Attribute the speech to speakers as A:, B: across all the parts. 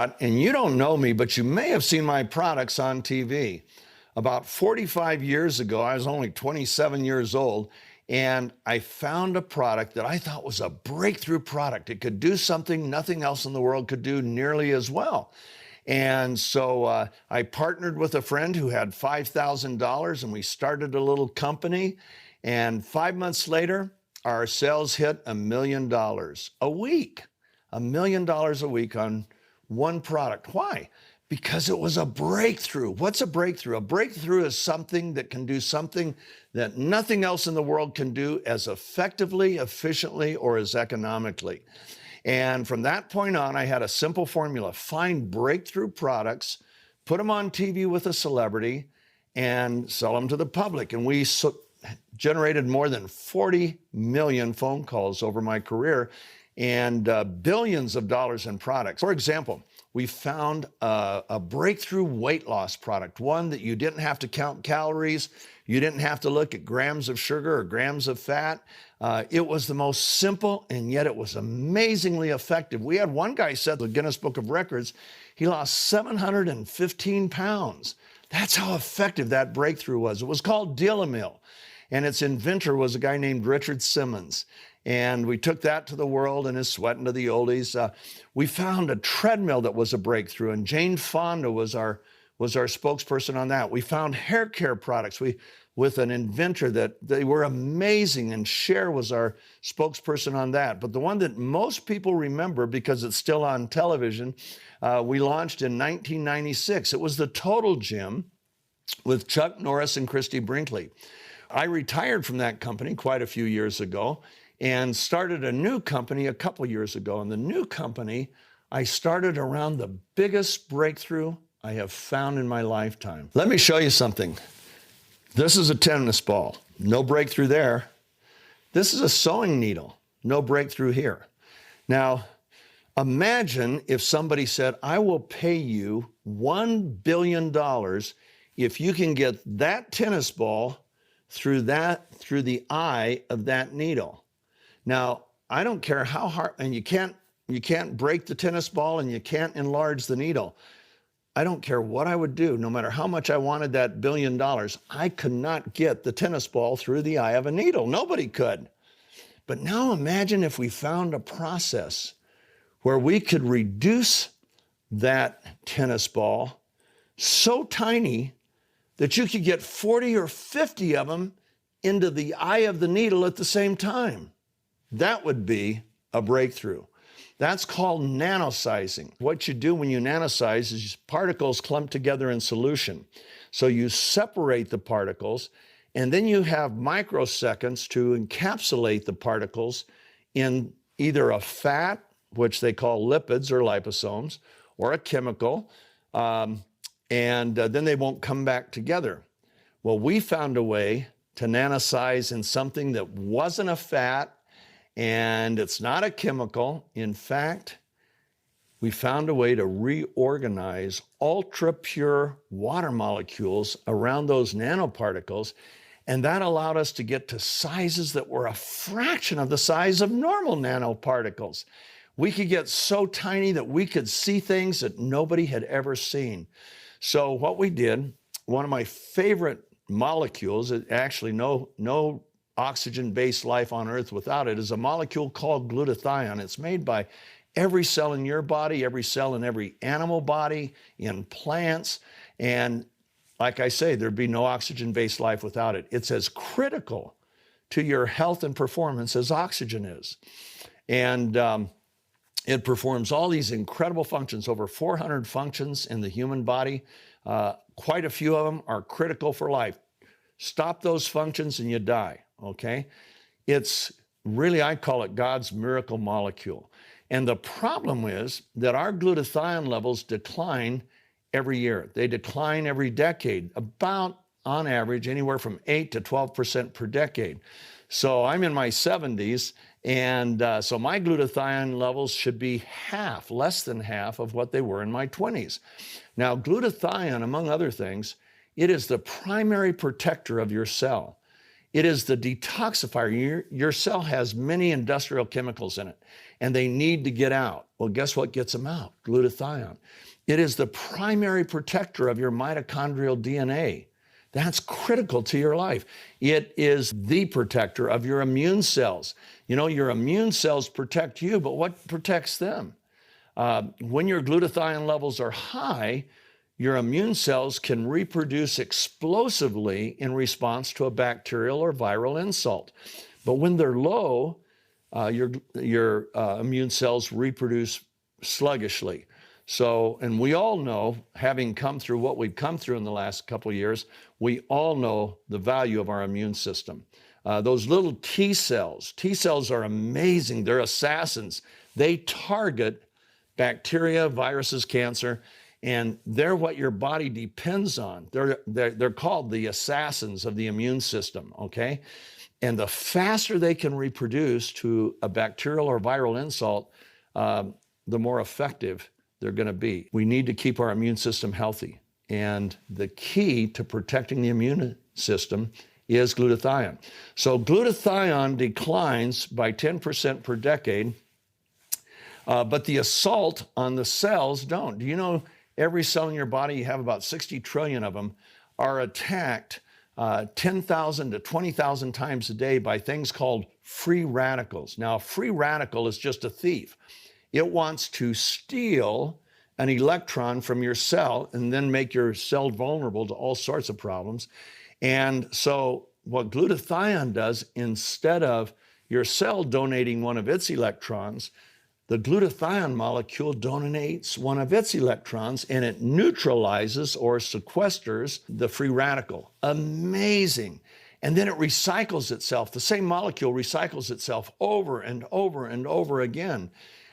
A: And you don't know me, but you may have seen my products on TV. About 45 years ago, I was only 27 years old, and I found a product that I thought was a breakthrough product. It could do something nothing else in the world could do nearly as well. And so I partnered with a friend who had $5,000, and we started a little company. And 5 months later, our sales hit $1 million a week. $1 million a week on one product. Why? Because it was a breakthrough. What's a breakthrough? A breakthrough is something that can do something that nothing else in the world can do as effectively, efficiently, or as economically. And from that point on, I had a simple formula: find breakthrough products, put them on TV with a celebrity, and sell them to the public. And we generated more than 40 million phone calls over my career, and billions of dollars in products. For example, we found a breakthrough weight loss product, one that you didn't have to count calories, you didn't have to look at grams of sugar or grams of fat. It was the most simple, and yet it was amazingly effective. We had one guy said, the Guinness Book of Records, he lost 715 pounds. That's how effective that breakthrough was. It was called Deal-A-Mill, and its inventor was a guy named Richard Simmons. And we took that to the world and is sweating to the oldies. We found a treadmill that was a breakthrough, and Jane Fonda was our spokesperson on that. We found hair care products with an inventor that they were amazing, and Cher was our spokesperson on that. But the one that most people remember, because it's still on television, we launched in 1996. It was the Total Gym with Chuck Norris and Christy Brinkley. I retired from that company quite a few years ago and started a new company a couple years ago. And the new company I started around the biggest breakthrough I have found in my lifetime. Let me show you something. This is a tennis ball. No breakthrough there. This is a sewing needle. No breakthrough here. Now, imagine if somebody said, I will pay you $1 billion if you can get that tennis ball through the eye of that needle. Now, I don't care how hard, and you can't break the tennis ball and you can't enlarge the needle. I don't care what I would do, no matter how much I wanted that $1 billion, I could not get the tennis ball through the eye of a needle. Nobody could. But now imagine if we found a process where we could reduce that tennis ball so tiny that you could get 40 or 50 of them into the eye of the needle at the same time. That would be a breakthrough. That's called nanosizing. What you do when you nanosize is particles clump together in solution. So you separate the particles, and then you have microseconds to encapsulate the particles in either a fat, which they call lipids or liposomes, or a chemical, and then they won't come back together. Well, we found a way to nanosize in something that wasn't a fat, and it's not a chemical. In fact, we found a way to reorganize ultra-pure water molecules around those nanoparticles, and that allowed us to get to sizes that were a fraction of the size of normal nanoparticles. We could get so tiny that we could see things that nobody had ever seen. So what we did, one of my favorite molecules, actually no oxygen-based life on Earth without it, is a molecule called glutathione. It's made by every cell in your body, every cell in every animal body, in plants, and like I say, there'd be no oxygen-based life without it. It's as critical to your health and performance as oxygen is. And it performs all these incredible functions, over 400 functions in the human body. Quite a few of them are critical for life. Stop those functions and you die, okay? It's really, I call it God's miracle molecule. And the problem is that our glutathione levels decline every year. They decline every decade, about, on average, anywhere from 8 to 12% per decade. So I'm in my 70s, and so my glutathione levels should be half, less than half of what they were in my 20s. Now, glutathione, among other things, it is the primary protector of your cell. It is the detoxifier. Your cell has many industrial chemicals in it, and they need to get out. Well, guess what gets them out? Glutathione. It is the primary protector of your mitochondrial DNA. That's critical to your life. It is the protector of your immune cells. You know, your immune cells protect you, but what protects them? When your glutathione levels are high, your immune cells can reproduce explosively in response to a bacterial or viral insult. But when they're low, your immune cells reproduce sluggishly. So, and we all know, having come through what we've come through in the last couple of years, we all know the value of our immune system. Those little T cells are amazing. They're assassins. They target bacteria, viruses, cancer, and they're what your body depends on. They're called the assassins of the immune system, okay? And the faster they can reproduce to a bacterial or viral insult, the more effective they're going to be. We need to keep our immune system healthy. And the key to protecting the immune system is glutathione. So glutathione declines by 10% per decade, but the assault on the cells don't. Do you know every cell in your body, you have about 60 trillion of them, are attacked 10,000 to 20,000 times a day by things called free radicals. Now, a free radical is just a thief. It wants to steal an electron from your cell and then make your cell vulnerable to all sorts of problems. And so what glutathione does, instead of your cell donating one of its electrons, the glutathione molecule donates one of its electrons and it neutralizes or sequesters the free radical. Amazing. And then it recycles itself. The same molecule recycles itself over and over and over again.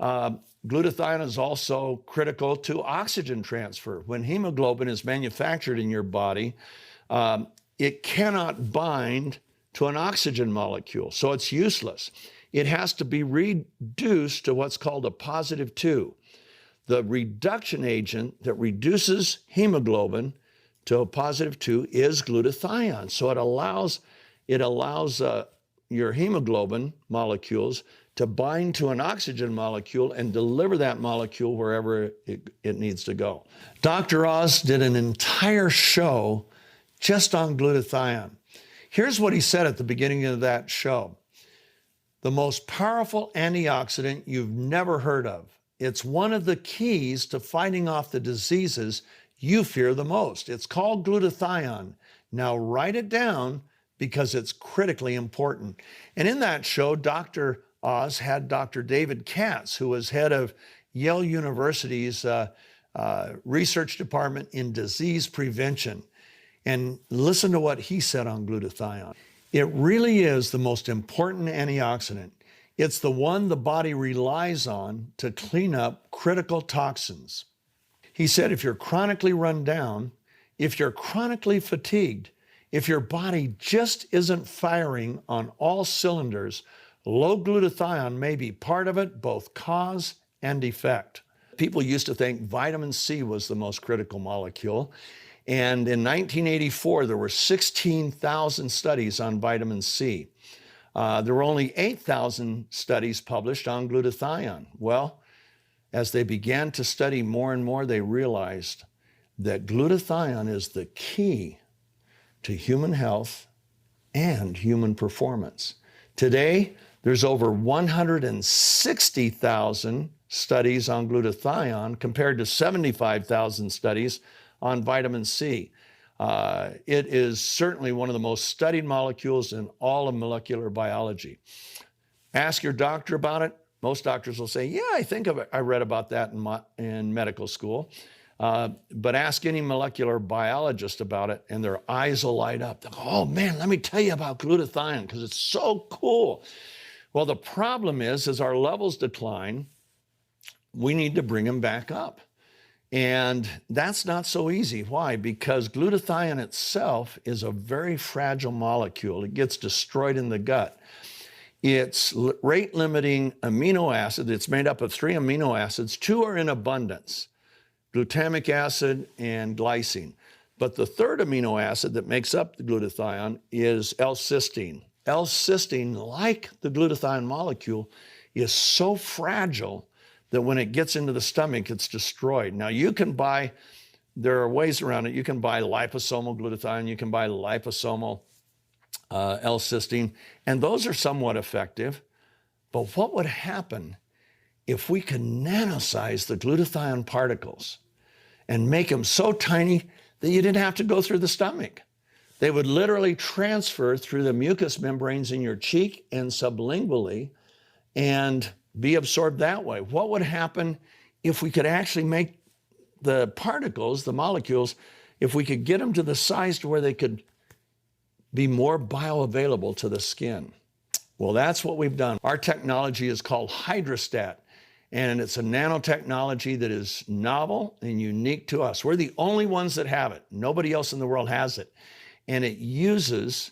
A: Glutathione is also critical to oxygen transfer. When hemoglobin is manufactured in your body, it cannot bind to an oxygen molecule, so it's useless. It has to be reduced to what's called a positive 2. The reduction agent that reduces hemoglobin to a positive 2 is glutathione. So it allows your hemoglobin molecules to bind to an oxygen molecule and deliver that molecule wherever it needs to go. Dr. Oz did an entire show just on glutathione. Here's what he said at the beginning of that show. The most powerful antioxidant you've never heard of. It's one of the keys to fighting off the diseases you fear the most. It's called glutathione. Now write it down because it's critically important. And in that show, Dr. Oz had Dr. David Katz, who was head of Yale University's research department in disease prevention. And listen to what he said on glutathione. It really is the most important antioxidant. It's the one the body relies on to clean up critical toxins. He said if you're chronically run down, if you're chronically fatigued, if your body just isn't firing on all cylinders, low glutathione may be part of it, both cause and effect. People used to think vitamin C was the most critical molecule. And in 1984, there were 16,000 studies on vitamin C. There were only 8,000 studies published on glutathione. Well, as they began to study more and more, they realized that glutathione is the key to human health and human performance. Today, there's over 160,000 studies on glutathione compared to 75,000 studies on vitamin C. It is certainly one of the most studied molecules in all of molecular biology. Ask your doctor about it. Most doctors will say, yeah, I think I read about that in medical school. But ask any molecular biologist about it and their eyes will light up. They'll go, oh man, let me tell you about glutathione because it's so cool. Well, the problem is as our levels decline, we need to bring them back up. And that's not so easy. Why? Because glutathione itself is a very fragile molecule. It gets destroyed in the gut. It's rate-limiting amino acid. It's made up of 3 amino acids. 2 are in abundance, glutamic acid and glycine. But the third amino acid that makes up the glutathione is L-cysteine. L-cysteine, like the glutathione molecule, is so fragile that when it gets into the stomach, it's destroyed. Now, you can buy, there are ways around it. You can buy liposomal glutathione, you can buy liposomal L-cysteine, and those are somewhat effective. But what would happen if we could nanosize the glutathione particles and make them so tiny that you didn't have to go through the stomach? They would literally transfer through the mucous membranes in your cheek and sublingually and be absorbed that way. What would happen if we could actually make the particles, the molecules, if we could get them to the size to where they could be more bioavailable to the skin? Well, that's what we've done. Our technology is called hydrostat, and it's a nanotechnology that is novel and unique to us. We're the only ones that have it. Nobody else in the world has it. And it uses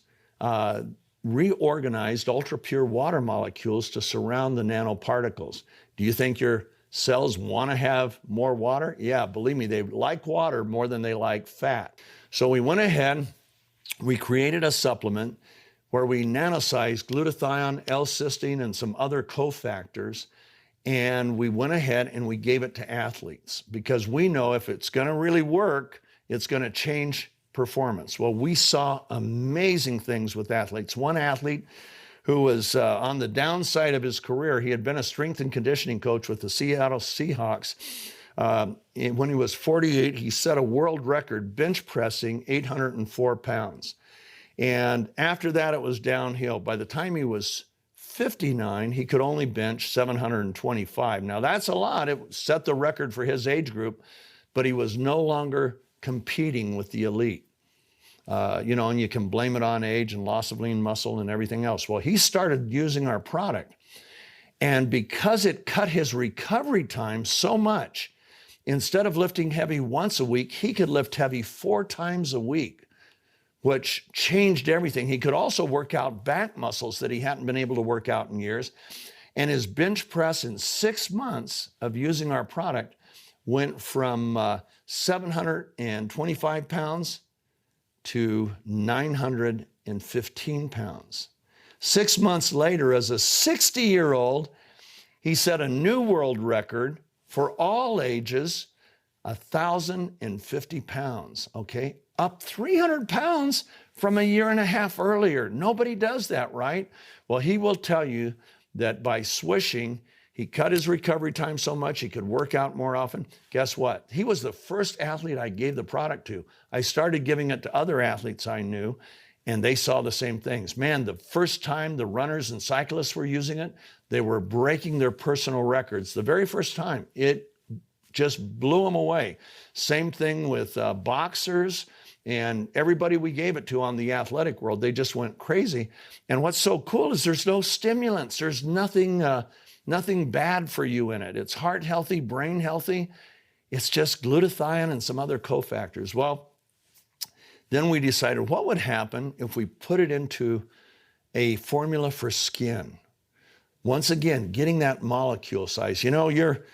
A: reorganized ultra-pure water molecules to surround the nanoparticles. Do you think your cells want to have more water? Yeah, believe me, they like water more than they like fat. So we went ahead, we created a supplement where we nanosized glutathione, L-cysteine, and some other cofactors, and we went ahead and we gave it to athletes because we know if it's going to really work, it's going to change performance. Well, we saw amazing things with athletes. One athlete who was on the downside of his career, he had been a strength and conditioning coach with the Seattle Seahawks. When he was 48, he set a world record bench pressing 804 pounds. And after that, it was downhill. By the time he was 59, he could only bench 725. Now, that's a lot. It set the record for his age group, but he was no longer competing with the elite. And you can blame it on age and loss of lean muscle and everything else. Well, he started using our product. And because it cut his recovery time so much, instead of lifting heavy once a week, he could lift heavy 4 times a week, which changed everything. He could also work out back muscles that he hadn't been able to work out in years. And his bench press in 6 months of using our product went from 725 pounds to 915 pounds. 6 months later, as a 60-year-old, he set a new world record for all ages, 1,050 pounds, okay? Up 300 pounds from a year and a half earlier. Nobody does that, right? Well, he will tell you that by swishing, he cut his recovery time so much he could work out more often. Guess what? He was the first athlete I gave the product to. I started giving it to other athletes I knew, and they saw the same things. Man, the first time the runners and cyclists were using it, they were breaking their personal records. The very first time, it just blew them away. Same thing with boxers and everybody we gave it to on the athletic world. They just went crazy. And what's so cool is there's no stimulants. There's nothing bad for you in it. It's heart healthy, brain healthy. It's just glutathione and some other cofactors. Well, then we decided what would happen if we put it into a formula for skin. Once again, getting that molecule size. You know, your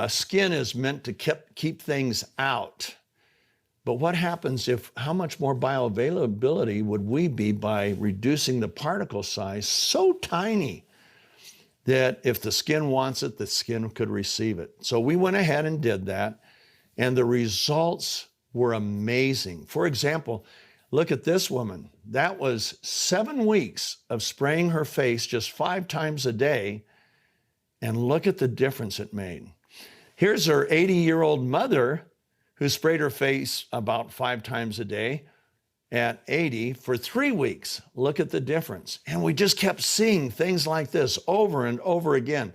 A: skin is meant to keep things out. But what happens if, how much more bioavailability would we be by reducing the particle size so tiny that if the skin wants it, the skin could receive it? So we went ahead and did that, and the results were amazing. For example, look at this woman. That was 7 weeks of spraying her face just 5 times a day, and look at the difference it made. Here's her 80-year-old mother who sprayed her face about 5 times a day at 80 for 3 weeks. Look at the difference. And we just kept seeing things like this over and over again.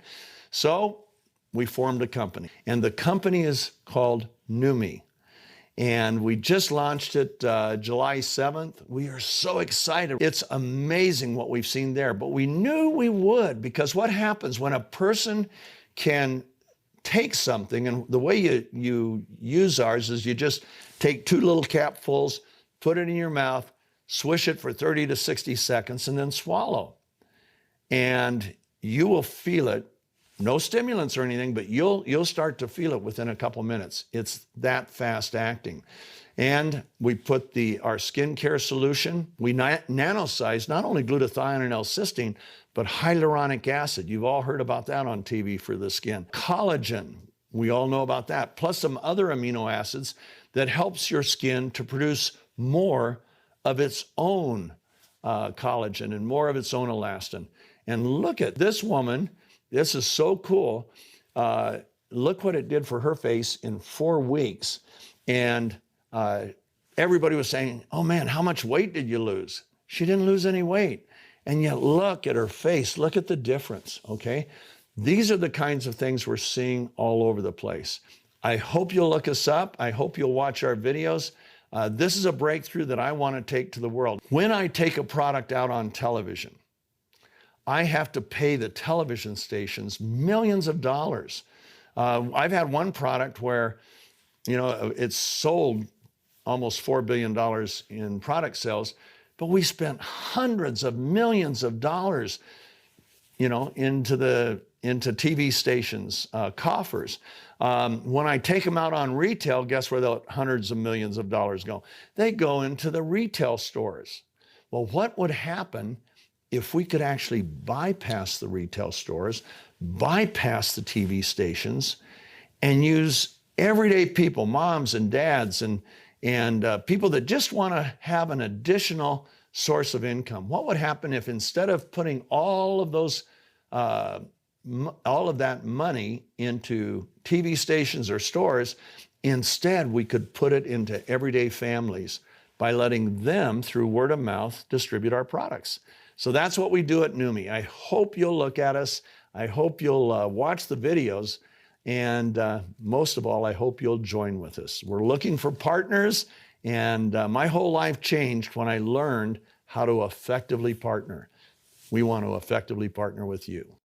A: So we formed a company, and the company is called Neumi. And we just launched it July 7th. We are so excited. It's amazing what we've seen there, but we knew we would, because what happens when a person can take something, and the way you use ours is you just take 2 little capfuls, put it in your mouth, swish it for 30 to 60 seconds, and then swallow. And you will feel it No stimulants or anything, but you'll start to feel it within a couple minutes. It's that fast acting. And we put our skincare solution. We nanosize not only glutathione and L-cysteine, but hyaluronic acid. You've all heard about that on TV for the skin. Collagen, we all know about that, plus some other amino acids that helps your skin to produce more of its own collagen and more of its own elastin. And look at this woman. This is so cool. Look what it did for her face in 4 weeks. And everybody was saying, oh man, how much weight did you lose? She didn't lose any weight. And yet look at her face. Look at the difference, okay? These are the kinds of things we're seeing all over the place. I hope you'll look us up. I hope you'll watch our videos. This is a breakthrough that I want to take to the world. When I take a product out on television, I have to pay the television stations millions of dollars. I've had one product where, it's sold almost $4 billion in product sales, but we spent hundreds of millions of dollars, into TV stations, coffers. When I take them out on retail, guess where the hundreds of millions of dollars go? They go into the retail stores. Well, what would happen if we could actually bypass the retail stores, bypass the TV stations, and use everyday people, moms and dads, and people that just want to have an additional source of income? What would happen if instead of putting all of that money into TV stations or stores, instead we could put it into everyday families by letting them, through word of mouth, distribute our products? So that's what we do at Neumi. I hope you'll look at us. I hope you'll watch the videos. And most of all, I hope you'll join with us. We're looking for partners. And my whole life changed when I learned how to effectively partner. We want to effectively partner with you.